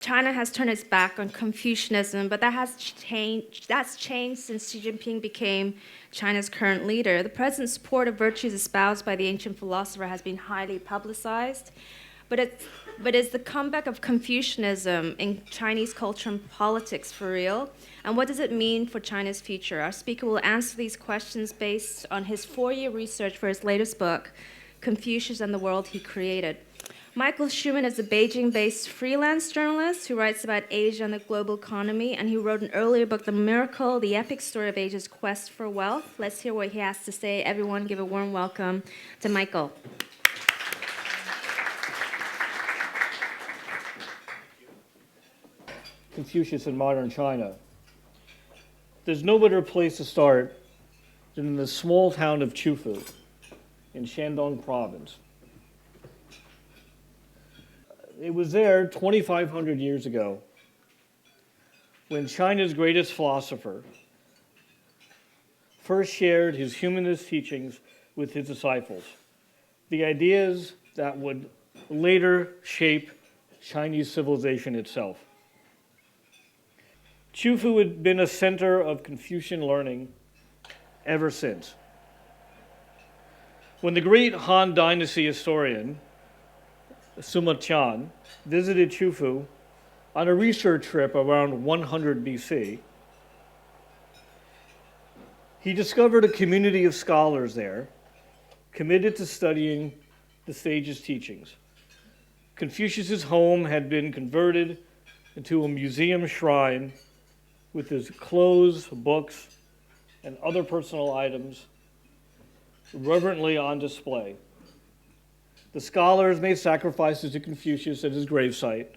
China has turned its back on Confucianism, but that's changed since Xi Jinping became China's current leader. The present support of virtues espoused by the ancient philosopher has been highly publicized, but is the comeback of Confucianism in Chinese culture and politics for real? And what does it mean for China's future? Our speaker will answer these questions based on his 4-year research for his latest book, Confucius and the World He Created. Michael Schuman is a Beijing-based freelance journalist who writes about Asia and the global economy, and he wrote an earlier book, The Miracle, the epic story of Asia's quest for wealth. Let's hear what he has to say. Everyone give a warm welcome to Michael. Confucius in modern China. There's no better place to start than in the small town of Tofu in Shandong province. It was there 2,500 years ago when China's greatest philosopher first shared his humanist teachings with his disciples, the ideas that would later shape Chinese civilization itself. Tofu had been a center of Confucian learning ever since. When the great Han Dynasty historian, Sima Qian, visited Tofu on a research trip around 100 BC, he discovered a community of scholars there committed to studying the sage's teachings. Confucius's home had been converted into a museum shrine with his clothes, books, and other personal items reverently on display. The scholars made sacrifices to Confucius at his gravesite,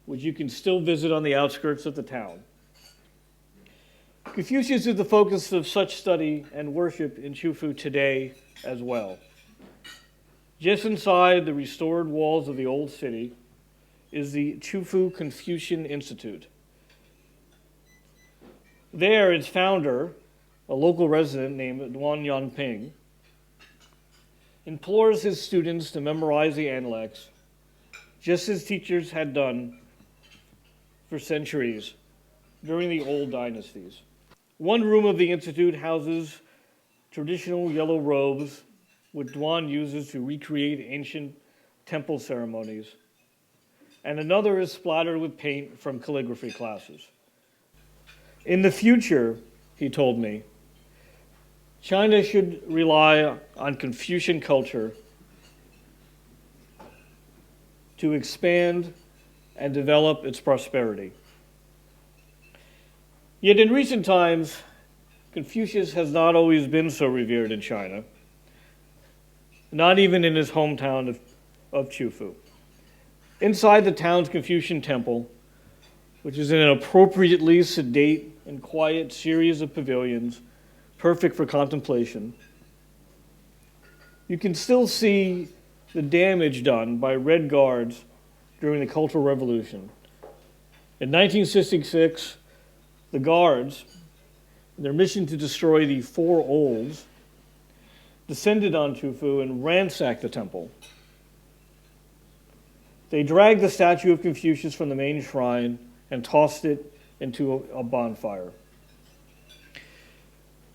which you can still visit on the outskirts of the town. Confucius is the focus of such study and worship in Tofu today as well. Just inside the restored walls of the old city is the Tofu Confucian Institute. There, its founder, a local resident named Duan Yanping, implores his students to memorize the Analects, just as teachers had done for centuries during the old dynasties. One room of the institute houses traditional yellow robes, which Duan uses to recreate ancient temple ceremonies, and another is splattered with paint from calligraphy classes. In the future, he told me, China should rely on Confucian culture to expand and develop its prosperity. Yet in recent times, Confucius has not always been so revered in China, not even in his hometown of Tofu. Inside the town's Confucian temple, which is in an appropriately sedate and quiet series of pavilions, perfect for contemplation, you can still see the damage done by Red Guards during the Cultural Revolution. In 1966, the Guards, in their mission to destroy the Four Olds, descended on Tofu and ransacked the temple. They dragged the statue of Confucius from the main shrine and tossed it into a bonfire.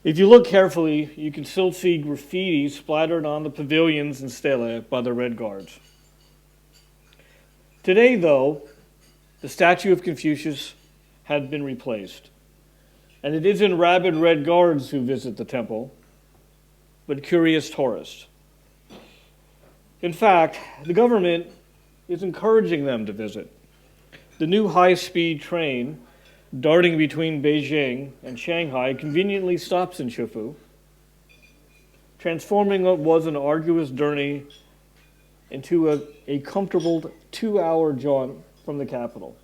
If you look carefully, you can still see graffiti splattered on the pavilions and stelae by the Red Guards. Today, though, the statue of Confucius had been replaced, and it isn't rabid Red Guards who visit the temple, but curious tourists. In fact, the government is encouraging them to visit. The new high-speed train darting between Beijing and Shanghai conveniently stops in Tofu, transforming what was an arduous journey into a comfortable 2-hour jaunt from the capital.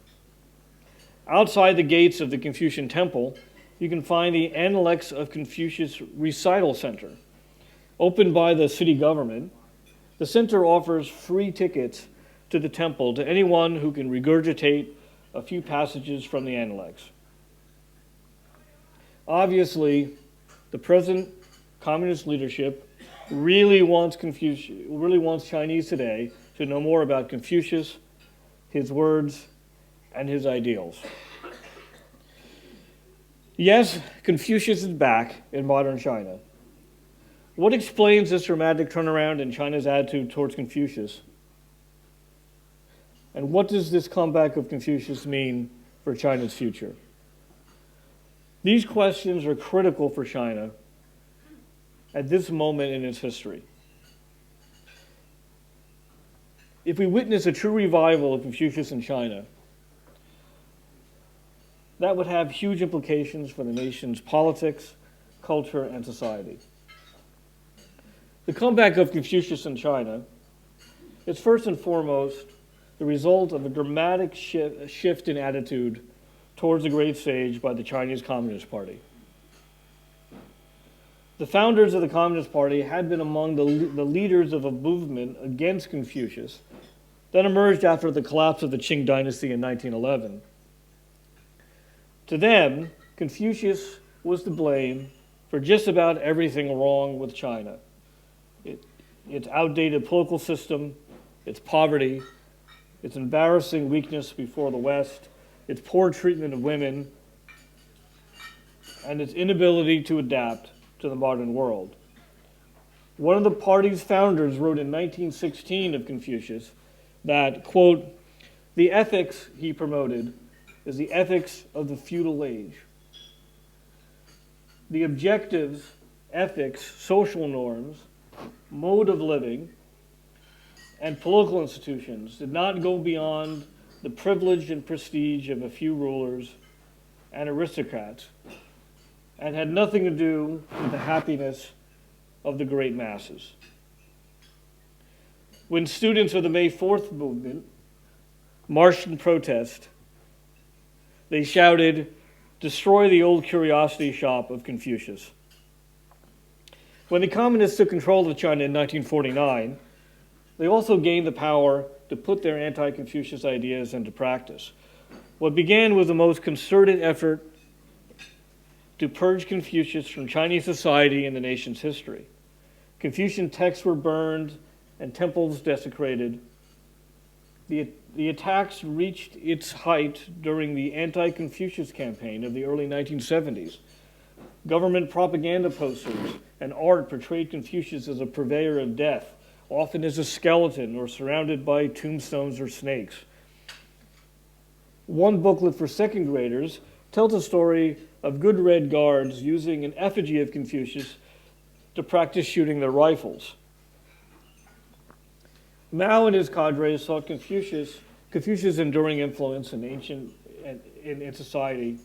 Outside the gates of the Confucian Temple, you can find the Analects of Confucius Recital Center. Opened by the city government, the center offers free tickets to the temple to anyone who can regurgitate a few passages from the Analects. Obviously, the present communist leadership really wants Chinese today to know more about Confucius, his words, and his ideals. Yes, Confucius is back in modern China. What explains this dramatic turnaround in China's attitude towards Confucius? And what does this comeback of Confucius mean for China's future? These questions are critical for China at this moment in its history. If we witness a true revival of Confucius in China, that would have huge implications for the nation's politics, culture, and society. The comeback of Confucius in China is first and foremost the result of a dramatic shift in attitude towards the great sage by the Chinese Communist Party. The founders of the Communist Party had been among the leaders of a movement against Confucius that emerged after the collapse of the Qing dynasty in 1911. To them, Confucius was to blame for just about everything wrong with China. Its outdated political system, its poverty, its embarrassing weakness before the West, its poor treatment of women, and its inability to adapt to the modern world. One of the party's founders wrote in 1916 of Confucius that, quote, "The ethics he promoted is the ethics of the feudal age. The objectives, ethics, social norms, mode of living, and political institutions did not go beyond the privilege and prestige of a few rulers and aristocrats, and had nothing to do with the happiness of the great masses." When students of the May 4th movement marched in protest, they shouted, "Destroy the old curiosity shop of Confucius." When the communists took control of China in 1949, they also gained the power to put their anti-Confucius ideas into practice. What began with the most concerted effort to purge Confucius from Chinese society and the nation's history. Confucian texts were burned and temples desecrated. The attacks reached its height during the anti-Confucius campaign of the early 1970s. Government propaganda posters and art portrayed Confucius as a purveyor of death, often as a skeleton or surrounded by tombstones or snakes. One booklet for second graders tells a story of good Red Guards using an effigy of Confucius to practice shooting their rifles. Mao and his cadres saw Confucius' enduring influence in society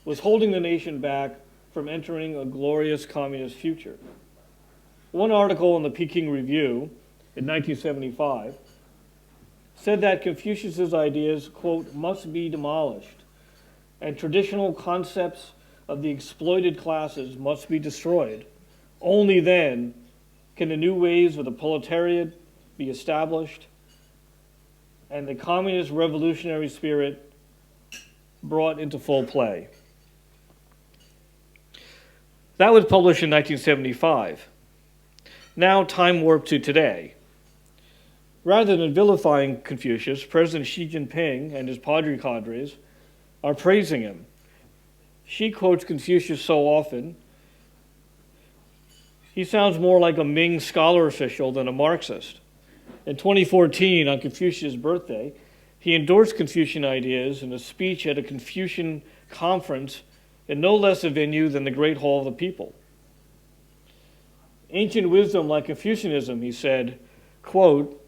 was holding the nation back from entering a glorious communist future. One article in the Peking Review in 1975 said that Confucius's ideas, quote, "must be demolished, and traditional concepts of the exploited classes must be destroyed. Only then can the new ways of the proletariat be established and the communist revolutionary spirit brought into full play." That was published in 1975. Now time warp to today. Rather than vilifying Confucius, President Xi Jinping and his padre cadres are praising him. Xi quotes Confucius so often, he sounds more like a Ming scholar official than a Marxist. In 2014, on Confucius' birthday, he endorsed Confucian ideas in a speech at a Confucian conference in no less a venue than the Great Hall of the People. Ancient wisdom like Confucianism, he said, quote,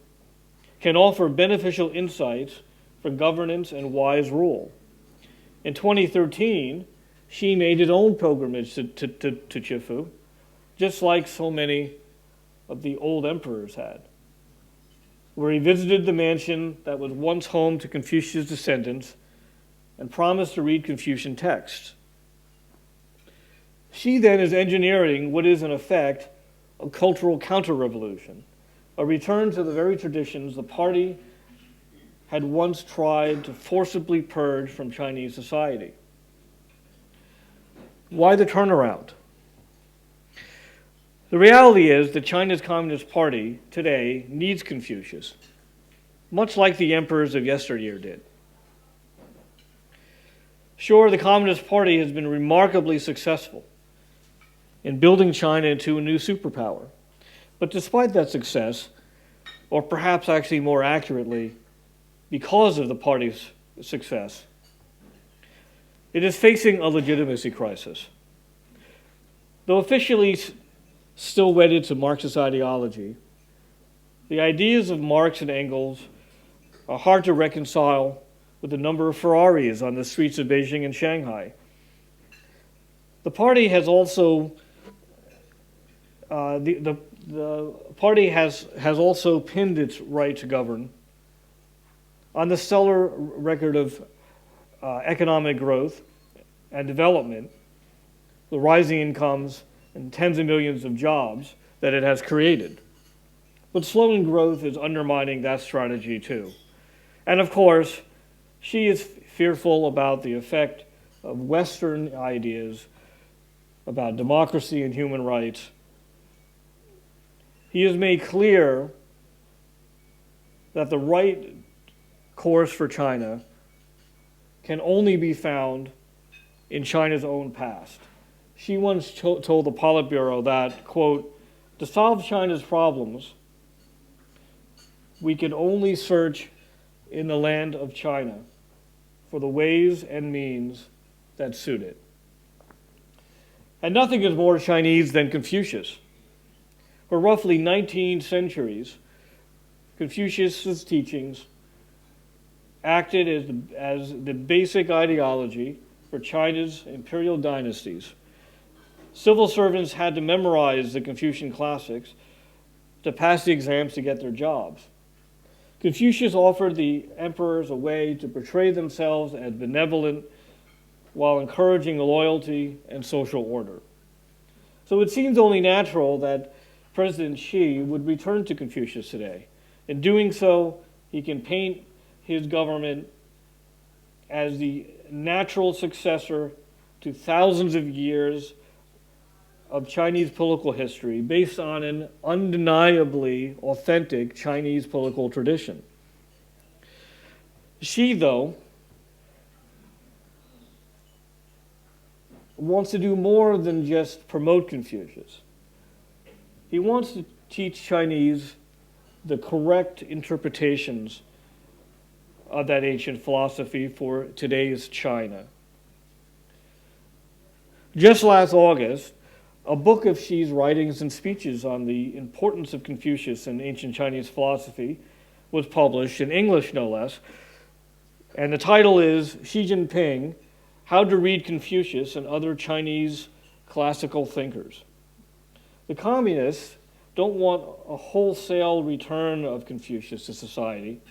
"can offer beneficial insights for governance and wise rule." In 2013, Xi made his own pilgrimage to Tofu, just like so many of the old emperors had, where he visited the mansion that was once home to Confucius' descendants and promised to read Confucian texts. Xi then is engineering what is, in effect, a cultural counter-revolution, a return to the very traditions the party had once tried to forcibly purge from Chinese society. Why the turnaround? The reality is that China's Communist Party today needs Confucius, much like the emperors of yesteryear did. Sure, the Communist Party has been remarkably successful in building China into a new superpower. But despite that success, or perhaps actually more accurately, because of the party's success, it is facing a legitimacy crisis. Though officially still wedded to Marxist ideology, the ideas of Marx and Engels are hard to reconcile with the number of Ferraris on the streets of Beijing and Shanghai. The party has also the party has also pinned its right to govern on the stellar record of economic growth and development, the rising incomes and tens of millions of jobs that it has created. But slowing growth is undermining that strategy too. And of course, she is fearful about the effect of Western ideas about democracy and human rights. He has made clear that the right course for China can only be found in China's own past. She once told the Politburo that, quote, to solve China's problems, we can only search in the land of China for the ways and means that suit it. And nothing is more Chinese than Confucius. For roughly 19 centuries, Confucius' teachings acted as the basic ideology for China's imperial dynasties. Civil servants had to memorize the Confucian classics to pass the exams to get their jobs. Confucius offered the emperors a way to portray themselves as benevolent while encouraging loyalty and social order. So it seems only natural that President Xi would return to Confucius today. In doing so, he can paint his government as the natural successor to thousands of years of Chinese political history based on an undeniably authentic Chinese political tradition. Xi, though, wants to do more than just promote Confucius. He wants to teach Chinese the correct interpretations of that ancient philosophy for today's China. Just last August, a book of Xi's writings and speeches on the importance of Confucius in ancient Chinese philosophy was published in English, no less, and the title is Xi Jinping, How to Read Confucius and Other Chinese Classical Thinkers. The communists don't want a wholesale return of Confucius to society.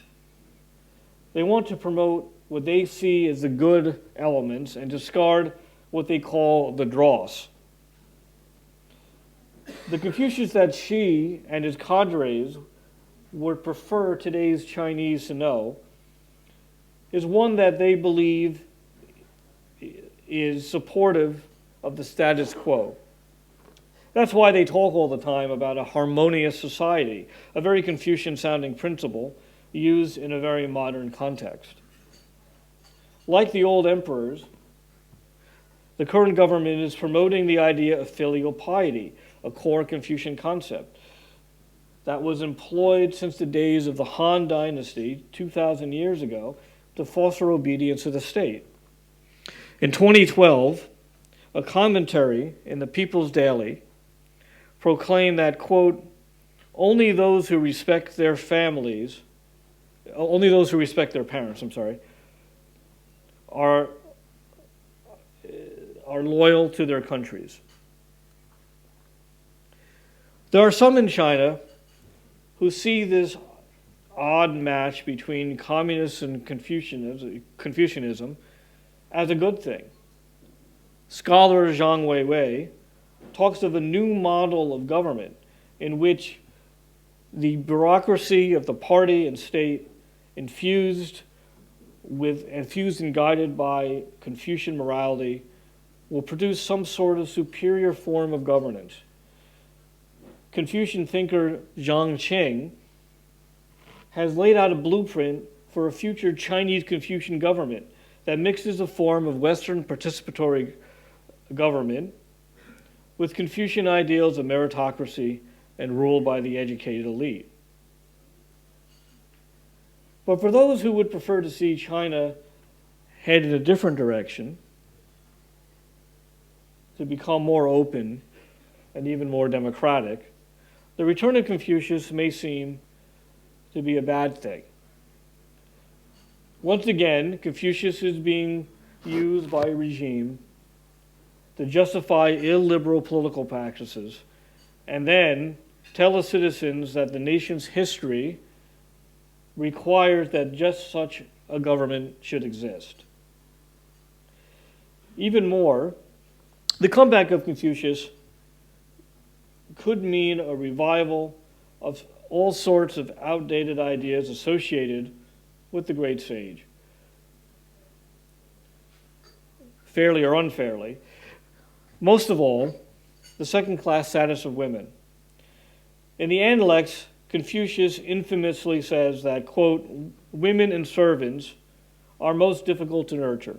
They want to promote what they see as the good elements and discard what they call the dross. The Confucius that Xi and his cadres would prefer today's Chinese to know is one that they believe is supportive of the status quo. That's why they talk all the time about a harmonious society, a very Confucian-sounding principle used in a very modern context. Like the old emperors, the current government is promoting the idea of filial piety, a core Confucian concept that was employed since the days of the Han Dynasty 2,000 years ago to foster obedience to the state. In 2012, a commentary in the People's Daily proclaimed that, quote, only those who respect their parents, are loyal to their countries. There are some in China who see this odd match between communists and Confucianism as a good thing. Scholar Zhang Weiwei talks of a new model of government in which the bureaucracy of the party and state infused and guided by Confucian morality will produce some sort of superior form of governance. Confucian thinker Zhang Qing has laid out a blueprint for a future Chinese Confucian government that mixes a form of Western participatory government with Confucian ideals of meritocracy and rule by the educated elite. But for those who would prefer to see China head in a different direction, to become more open and even more democratic, the return of Confucius may seem to be a bad thing. Once again, Confucius is being used by a regime to justify illiberal political practices and then tell the citizens that the nation's history requires that just such a government should exist. Even more, the comeback of Confucius could mean a revival of all sorts of outdated ideas associated with the great sage. Fairly or unfairly. Most of all, the second-class status of women. In the Analects, Confucius infamously says that, quote, women and servants are most difficult to nurture.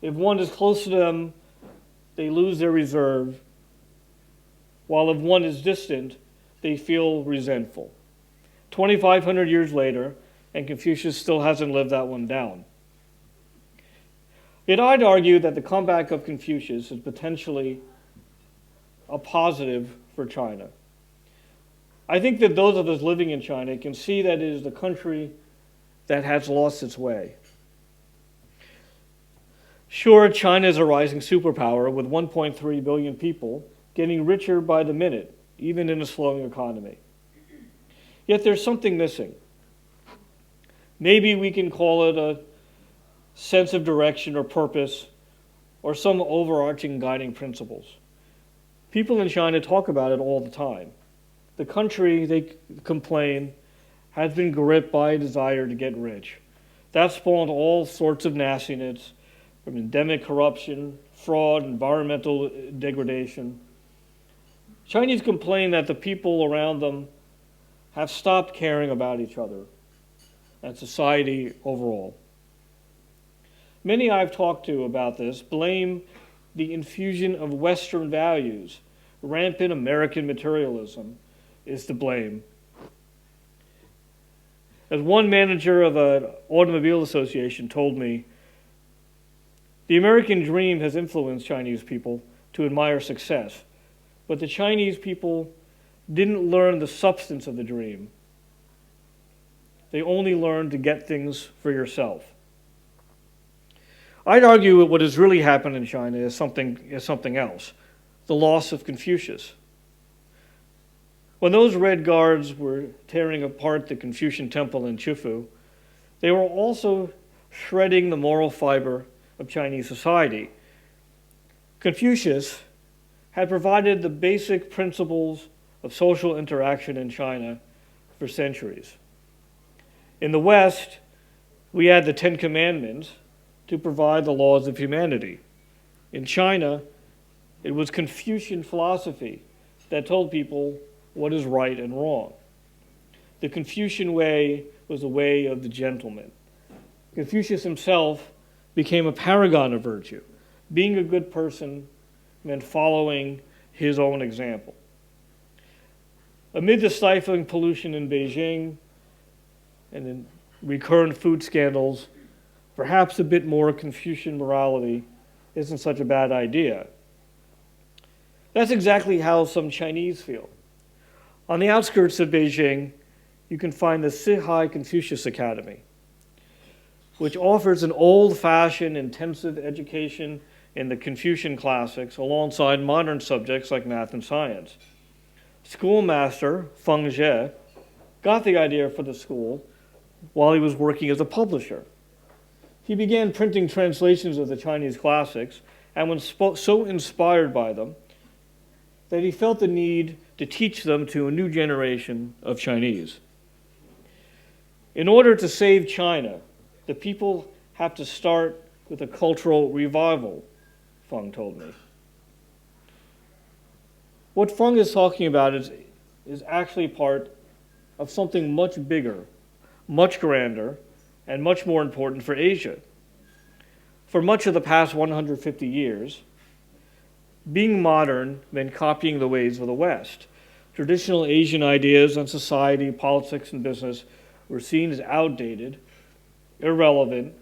If one is close to them, they lose their reserve, while if one is distant, they feel resentful. 2,500 years later, and Confucius still hasn't lived that one down. Yet I'd argue that the comeback of Confucius is potentially a positive for China. I think that those of us living in China can see that it is the country that has lost its way. Sure, China is a rising superpower with 1.3 billion people getting richer by the minute, even in a slowing economy. Yet there's something missing. Maybe we can call it a sense of direction or purpose or some overarching guiding principles. People in China talk about it all the time. The country, they complain, has been gripped by a desire to get rich. That spawned all sorts of nastiness, from endemic corruption, fraud, environmental degradation. Chinese complain that the people around them have stopped caring about each other and society overall. Many I've talked to about this blame the infusion of Western values. Rampant American materialism is to blame. As one manager of an automobile association told me, the American dream has influenced Chinese people to admire success, but the Chinese people didn't learn the substance of the dream. They only learned to get things for yourself. I'd argue that what has really happened in China is something else, the loss of Confucius. When those Red Guards were tearing apart the Confucian temple in Tofu, they were also shredding the moral fiber of Chinese society. Confucius had provided the basic principles of social interaction in China for centuries. In the West, we had the Ten Commandments to provide the laws of humanity. In China, it was Confucian philosophy that told people what is right and wrong. The Confucian way was the way of the gentleman. Confucius himself became a paragon of virtue. Being a good person meant following his own example. Amid the stifling pollution in Beijing and in recurrent food scandals, perhaps a bit more Confucian morality isn't such a bad idea. That's exactly how some Chinese feel. On the outskirts of Beijing, you can find the Sihai Confucius Academy, which offers an old-fashioned intensive education in the Confucian classics alongside modern subjects like math and science. Schoolmaster Feng Zhe got the idea for the school while he was working as a publisher. He began printing translations of the Chinese classics and was so inspired by them that he felt the need to teach them to a new generation of Chinese. In order to save China, the people have to start with a cultural revival, Feng told me. What Feng is talking about is actually part of something much bigger, much grander, and much more important for Asia. For much of the past 150 years, being modern meant copying the ways of the West. Traditional Asian ideas on society, politics, and business were seen as outdated, irrelevant,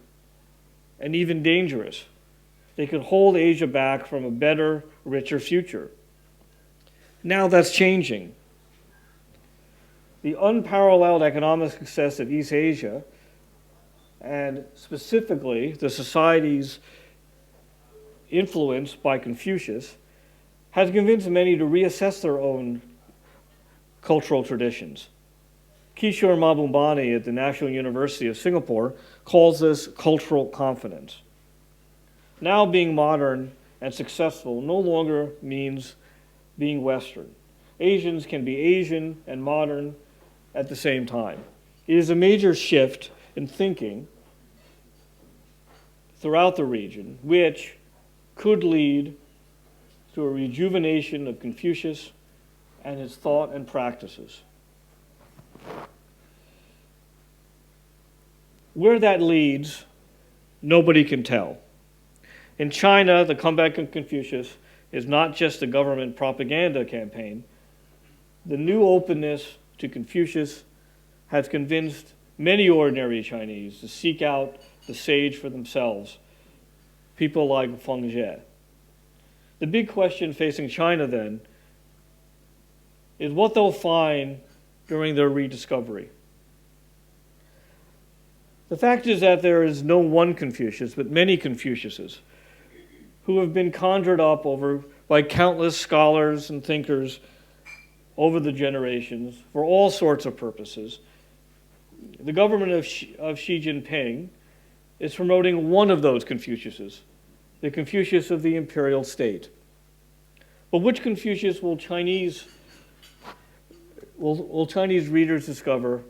and even dangerous. They could hold Asia back from a better, richer future. Now that's changing. The unparalleled economic success of East Asia, and specifically the societies influenced by Confucius, has convinced many to reassess their own cultural traditions. Kishore Mahbubani at the National University of Singapore calls this cultural confidence. Now being modern and successful no longer means being Western. Asians can be Asian and modern at the same time. It is a major shift in thinking throughout the region, which could lead to a rejuvenation of Confucius and his thought and practices. Where that leads, nobody can tell. In China, the comeback of Confucius is not just a government propaganda campaign. The new openness to Confucius has convinced many ordinary Chinese to seek out the sage for themselves, people like Feng Jie. The big question facing China then is what they'll find during their rediscovery. The fact is that there is no one Confucius, but many Confuciuses who have been conjured up by countless scholars and thinkers over the generations for all sorts of purposes. The government of Xi Jinping is promoting one of those Confuciuses, the Confucius of the imperial state. But which Confucius will Chinese readers discover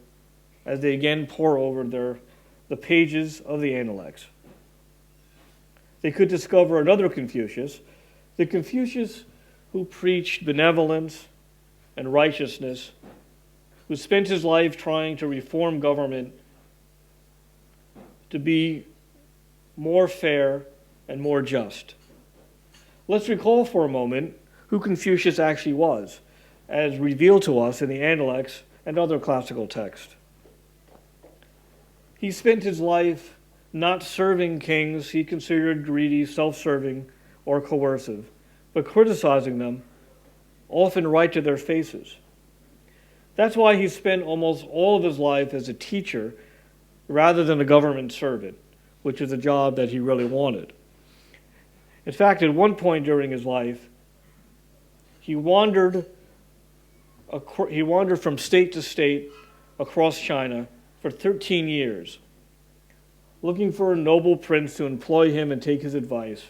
as they again pore over the pages of the Analects? They could discover another Confucius, the Confucius who preached benevolence and righteousness, who spent his life trying to reform government to be more fair and more just. Let's recall for a moment who Confucius actually was, as revealed to us in the Analects and other classical texts. He spent his life not serving kings he considered greedy, self-serving, or coercive, but criticizing them, often right to their faces. That's why he spent almost all of his life as a teacher rather than a government servant, which is a job that he really wanted. In fact, at one point during his life, he wandered from state to state across China for 13 years, looking for a noble prince to employ him and take his advice.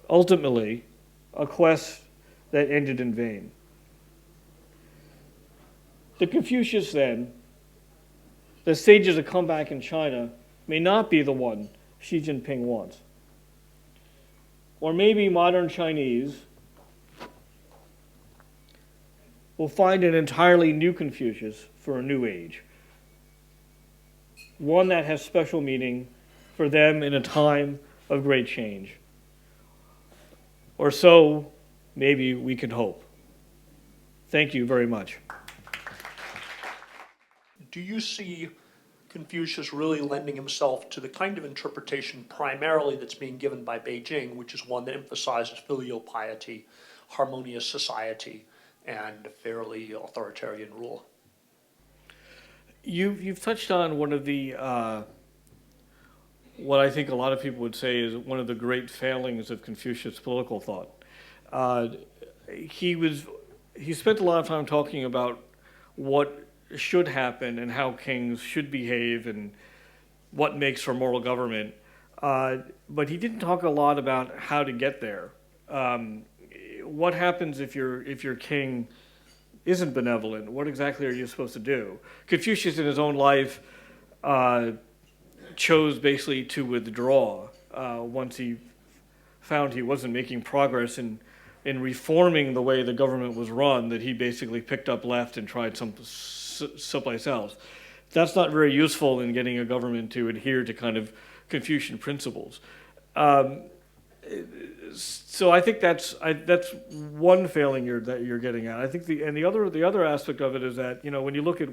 Ultimately, a quest that ended in vain. The Confucius, then, that stages a comeback in China may not be the one Xi Jinping wants. Or maybe modern Chinese will find an entirely new Confucius for a new age, one that has special meaning for them in a time of great change. Or so maybe we can hope. Thank you very much. Do you see Confucius really lending himself to the kind of interpretation primarily that's being given by Beijing, which is one that emphasizes filial piety, harmonious society, and fairly authoritarian rule? You've touched on one of the, what I think a lot of people would say is one of the great failings of Confucius' political thought. He spent a lot of time talking about what should happen and how kings should behave and what makes for moral government, but he didn't talk a lot about how to get there. What happens if your king isn't benevolent? What exactly are you supposed to do? Confucius in his own life chose basically to withdraw once he found he wasn't making progress in reforming the way the government was run, that he basically picked up left and tried someplace else. that's not very useful in getting a government to adhere to kind of Confucian principles. Um, so I think that's one failing that you're getting at. I think the other aspect of it is that, you know, when you look at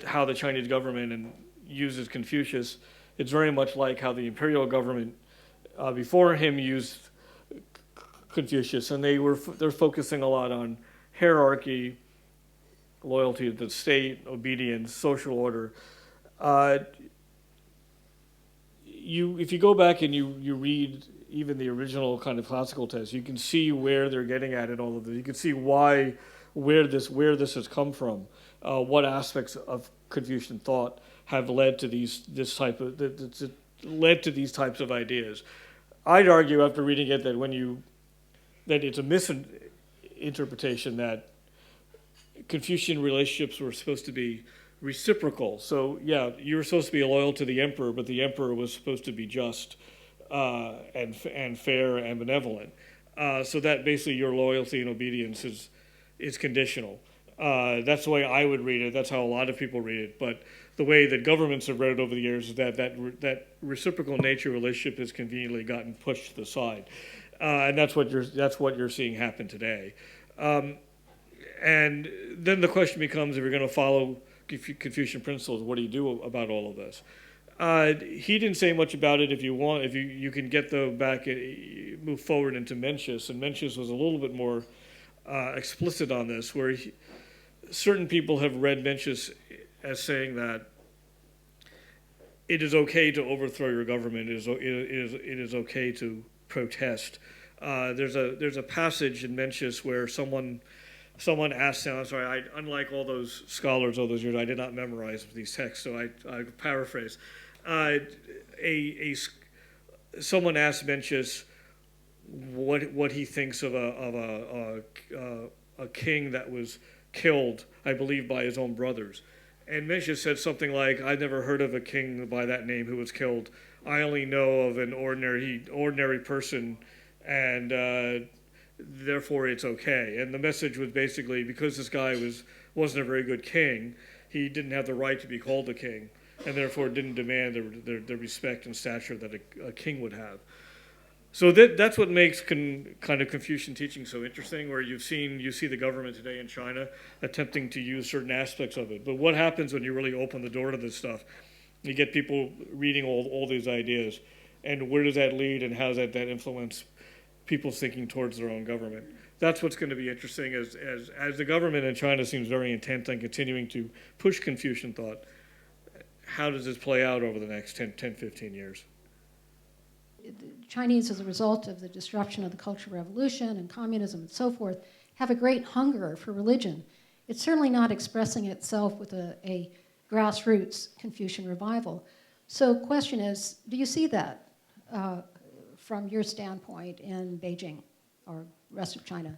how the Chinese government uses Confucius, it's very much like how the imperial government before him used Confucius, and they're focusing a lot on hierarchy, loyalty to the state, obedience, social order. If you go back and you read even the original kind of classical text, you can see where they're getting at in all of this. You can see where this has come from, what aspects of Confucian thought have led to these types of ideas. I'd argue after reading it that it's a misinterpretation that Confucian relationships were supposed to be reciprocal. So yeah, you were supposed to be loyal to the emperor, but the emperor was supposed to be just and fair and benevolent. So that basically your loyalty and obedience is conditional. That's the way I would read it. That's how a lot of people read it. But the way that governments have read it over the years is that reciprocal nature relationship has conveniently gotten pushed to the side, and that's what you're seeing happen today. And then the question becomes, if you're going to follow Confucian principles, what do you do about all of this? He didn't say much about it. If you can get move forward into Mencius, and Mencius was a little bit more explicit on this, where certain people have read Mencius as saying that it is okay to overthrow your government. It is okay to protest. There's a passage in Mencius where someone asked him, I'm sorry, unlike all those scholars all those years, I did not memorize these texts, so I paraphrase. Someone asked Mencius what he thinks of a king that was killed, I believe, by his own brothers. And Mencius said something like, I've never heard of a king by that name who was killed. I only know of an ordinary person, and therefore it's okay. And the message was basically, because this guy wasn't a very good king, he didn't have the right to be called a king, and therefore didn't demand the respect and stature that a king would have. So that's what makes kind of Confucian teaching so interesting, where you see the government today in China attempting to use certain aspects of it. But what happens when you really open the door to this stuff? You get people reading all these ideas, and where does that lead, and how does that influence people's thinking towards their own government? That's what's going to be interesting as the government in China seems very intent on continuing to push Confucian thought. How does this play out over the next 10, 15 years? The Chinese, as a result of the disruption of the Cultural Revolution and communism and so forth, have a great hunger for religion. It's certainly not expressing itself with a grassroots Confucian revival. So the question is, do you see that from your standpoint in Beijing or rest of China?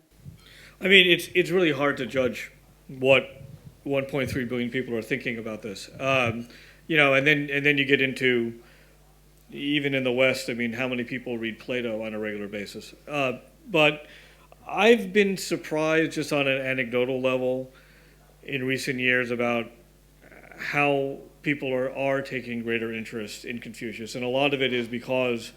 I mean, it's really hard to judge what 1.3 billion people are thinking about this. And then you get into, even in the West, I mean, how many people read Plato on a regular basis? But I've been surprised just on an anecdotal level in recent years about how people are taking greater interest in Confucius. And a lot of it is because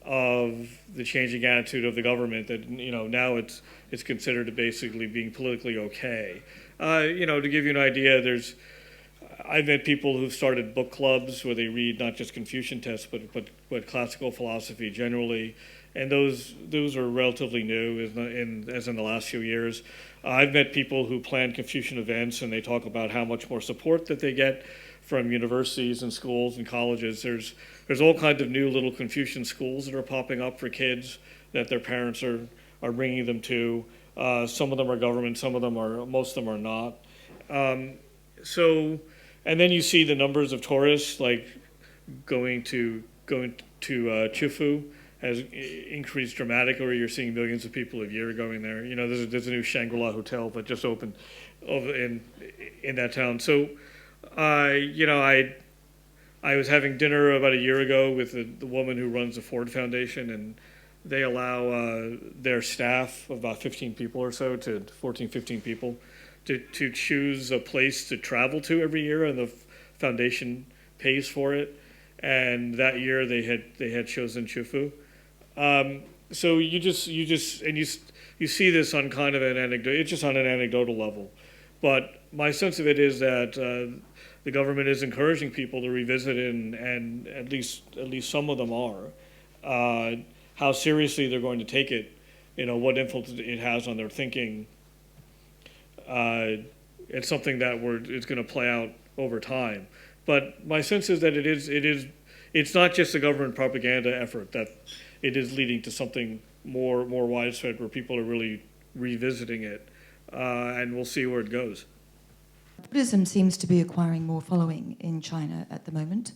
of the changing attitude of the government that, now it's considered to basically being politically okay. To give you an idea, I've met people who've started book clubs where they read not just Confucian texts, but classical philosophy generally, and those are relatively new, as in the last few years. I've met people who plan Confucian events, and they talk about how much more support that they get from universities and schools and colleges. There's all kinds of new little Confucian schools that are popping up for kids that their parents are bringing them to. Some of them are government, most of them are not. And then you see the numbers of tourists like going to Tofu has increased dramatically. You're seeing millions of people a year going there. There's a new Shangri-La hotel that just opened over in that town. So, I was having dinner about a year ago with the woman who runs the Ford Foundation, and they allow their staff of about 15 people or so, to 14, 15 people, to choose a place to travel to every year, and the foundation pays for it. And that year they had chosen Tofu. So you see this on kind of an anecdote. It's just on an anecdotal level, but my sense of it is that the government is encouraging people to revisit it, and at least some of them are. How seriously they're going to take it, what influence it has on their thinking. It's something that it's going to play out over time. But my sense is that it's not just a government propaganda effort, that it is leading to something more widespread where people are really revisiting it, and we'll see where it goes. Buddhism seems to be acquiring more following in China at the moment,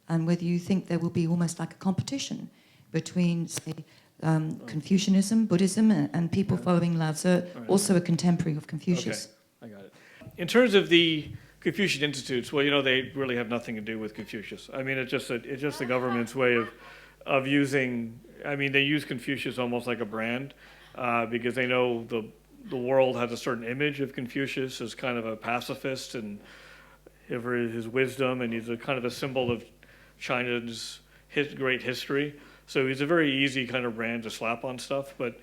and whether you think there will be almost like a competition between, say, Confucianism, Buddhism, and people following Lao Tzu, also a contemporary of Confucius. Okay, I got it. In terms of the Confucian institutes, well, they really have nothing to do with Confucius. I mean, it's just the government's way of using. I mean, they use Confucius almost like a brand, because they know the world has a certain image of Confucius as kind of a pacifist and for his wisdom, and he's a kind of a symbol of China's great history. So he's a very easy kind of brand to slap on stuff, but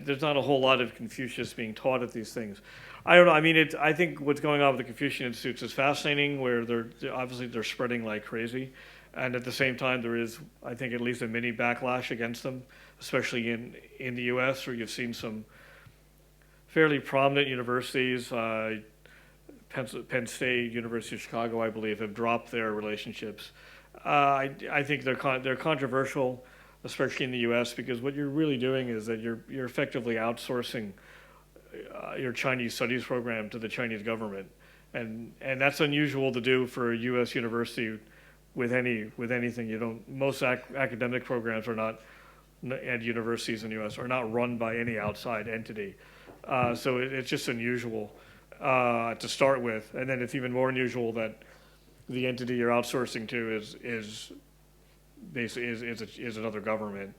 there's not a whole lot of Confucius being taught at these things. I don't know. I mean, I think what's going on with the Confucian institutes is fascinating, where they're spreading like crazy, and at the same time there is, I think, at least a mini backlash against them, especially in the U.S., where you've seen some fairly prominent universities. Penn State, University of Chicago, I believe, have dropped their relationships. I think they're controversial, especially in the U.S., because what you're really doing is that you're effectively outsourcing your Chinese studies program to the Chinese government, and that's unusual to do for a U.S. university with anything. Most academic programs are not at universities in the U.S. are not run by any outside entity, so it's just unusual to start with, and then it's even more unusual that the entity you're outsourcing to is another government.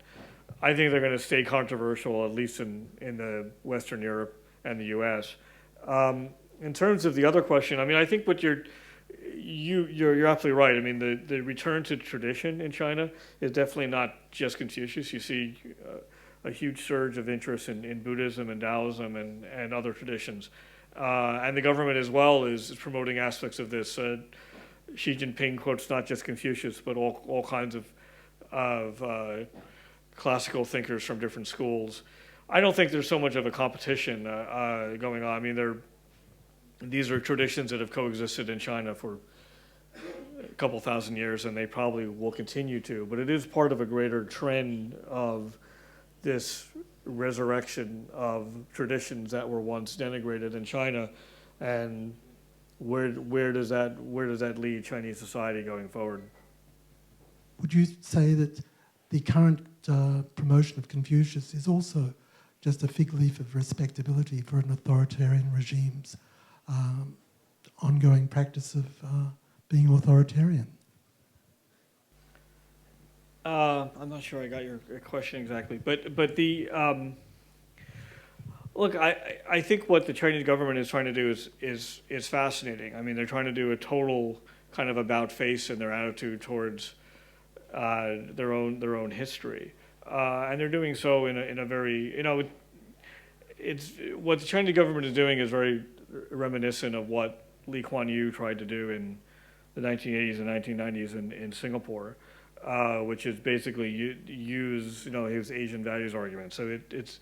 I think they're going to stay controversial, at least in the Western Europe and the U.S. In terms of the other question, I mean, I think what you're absolutely right. I mean, the return to tradition in China is definitely not just Confucius. You see a huge surge of interest in Buddhism and Taoism and other traditions, and the government as well is promoting aspects of this. Xi Jinping quotes not just Confucius, but all kinds of classical thinkers from different schools. I don't think there's so much of a competition going on. I mean, these are traditions that have coexisted in China for a couple thousand years, and they probably will continue to. But it is part of a greater trend of this resurrection of traditions that were once denigrated in China, and where does that lead Chinese society going forward? Would you say that the current promotion of Confucius is also just a fig leaf of respectability for an authoritarian regime's ongoing practice of being authoritarian? I'm not sure I got your question exactly, but the look, I think what the Chinese government is trying to do is fascinating. I mean, they're trying to do a total kind of about face in their attitude towards their own history, and they're doing so in a very, it's what the Chinese government is doing is very reminiscent of what Lee Kuan Yew tried to do in the 1980s and 1990s in Singapore, which is basically use his Asian values argument. So it's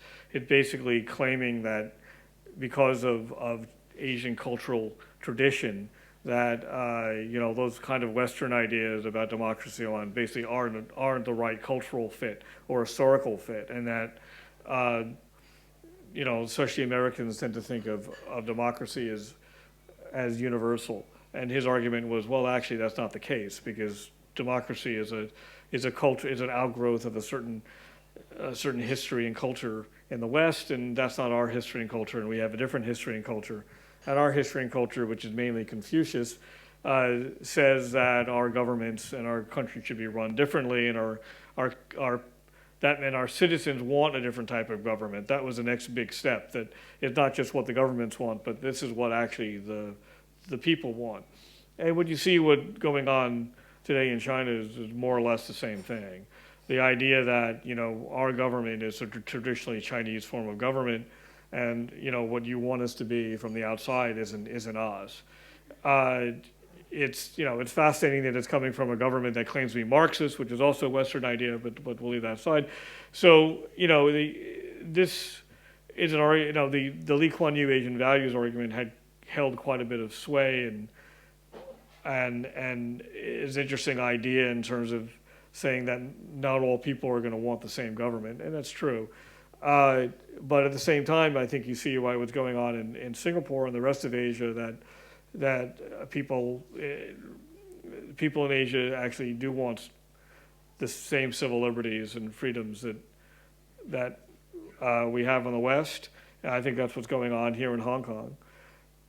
basically claiming that because of Asian cultural tradition, that those kind of Western ideas about democracy and basically aren't the right cultural fit or historical fit, and that especially Americans tend to think of democracy as universal. And his argument was, well, actually that's not the case, because democracy is a culture, is an outgrowth of a certain history and culture in the West, and that's not our history and culture, and we have a different history and culture. And our history and culture, which is mainly Confucius, says that our governments and our country should be run differently, and our meant our citizens want a different type of government. That was the next big step, that it's not just what the governments want, but this is what actually the people want. And what you see going on today in China is more or less the same thing. The idea that, our government is a traditionally Chinese form of government, and, what you want us to be from the outside isn't us. It's fascinating that it's coming from a government that claims to be Marxist, which is also a Western idea, but we'll leave that aside. So, this is the Lee Kuan Yew Asian values argument had held quite a bit of sway and is an interesting idea in terms of saying that not all people are going to want the same government, and that's true. But at the same time, I think you see what's going on in Singapore and the rest of Asia, that people in Asia actually do want the same civil liberties and freedoms that we have in the West. And I think that's what's going on here in Hong Kong.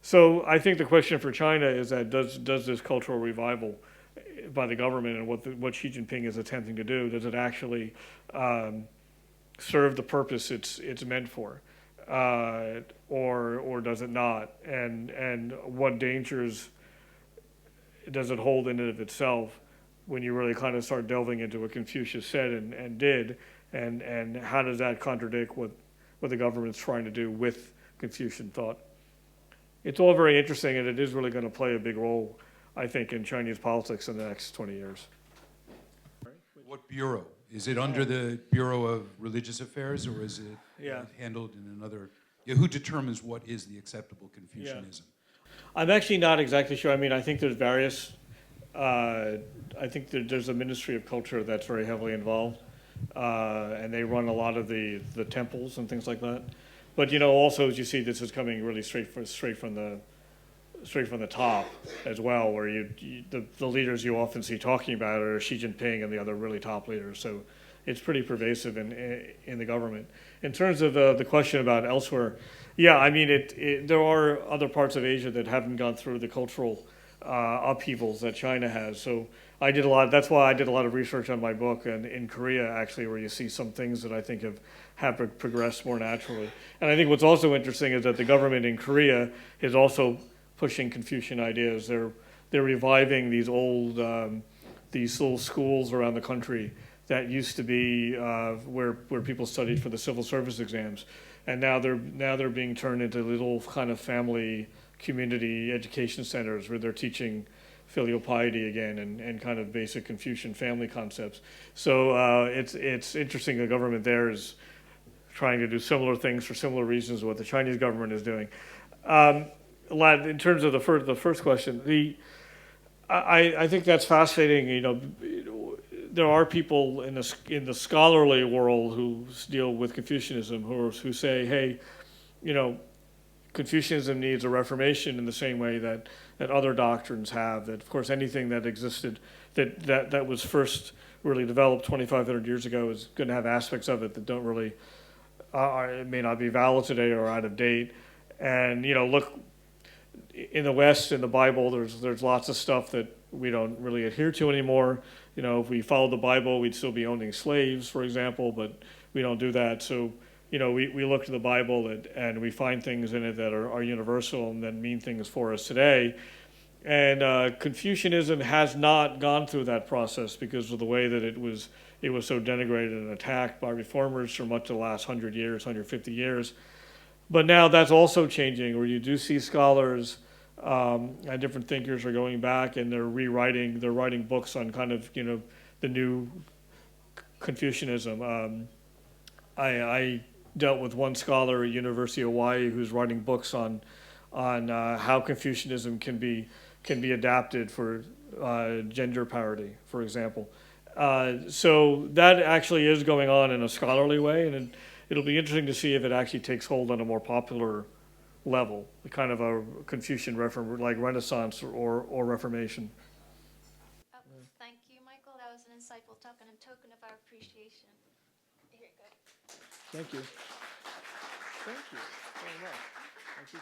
So I think the question for China is that does this cultural revival by the government and what Xi Jinping is attempting to do, does it actually serve the purpose it's meant for, or does it not? And what dangers does it hold in and of itself when you really kind of start delving into what Confucius said and did, and how does that contradict what the government's trying to do with Confucian thought? It's all very interesting, and it is really going to play a big role, I think, in Chinese politics in the next 20 years. What bureau? Is it under the Bureau of Religious Affairs, or is it handled in another? Yeah, who determines what is the acceptable Confucianism? I'm actually not exactly sure. I mean, I think there's various. I think there's a Ministry of Culture that's very heavily involved, and they run a lot of the temples and things like that. But also as you see, this is coming really straight from the top as well, where the leaders you often see talking about are Xi Jinping and the other really top leaders. So it's pretty pervasive in the government. In terms of the question about elsewhere, yeah, I mean, there are other parts of Asia that haven't gone through the cultural upheavals that China has. So that's why I did a lot of research on my book and in Korea, actually, where you see some things that I think have progressed more naturally. And I think what's also interesting is that the government in Korea is also pushing Confucian ideas. They're reviving these old these little schools around the country that used to be where people studied for the civil service exams, and now they're being turned into little kind of family community education centers where they're teaching filial piety again and kind of basic Confucian family concepts. So it's interesting. The government there is trying to do similar things for similar reasons to what the Chinese government is doing. In terms of the first question, I think that's fascinating. There are people in the scholarly world who deal with Confucianism who say, hey, Confucianism needs a reformation in the same way that other doctrines have. That of course anything that existed that was first really developed 2,500 years ago is going to have aspects of it that don't really it may not be valid today or out of date. And look, in the West, in the Bible, there's lots of stuff that we don't really adhere to anymore. If we followed the Bible, we'd still be owning slaves, for example, but we don't do that. So, we look to the Bible and we find things in it that are universal and that mean things for us today. And Confucianism has not gone through that process because of the way that it was so denigrated and attacked by reformers for much of the last 100 years, 150 years. But now that's also changing, where you do see scholars and different thinkers are going back and they're writing books on kind of, the new Confucianism. I dealt with one scholar at University of Hawaii who's writing books on how Confucianism can be adapted for gender parity, for example. So that actually is going on in a scholarly way, and it'll be interesting to see if it actually takes hold on a more popular level, kind of a Confucian like Renaissance or Reformation. Thank you, Michael. That was an insightful talk and a token of our appreciation. Here you go. Thank you. Thank you very much.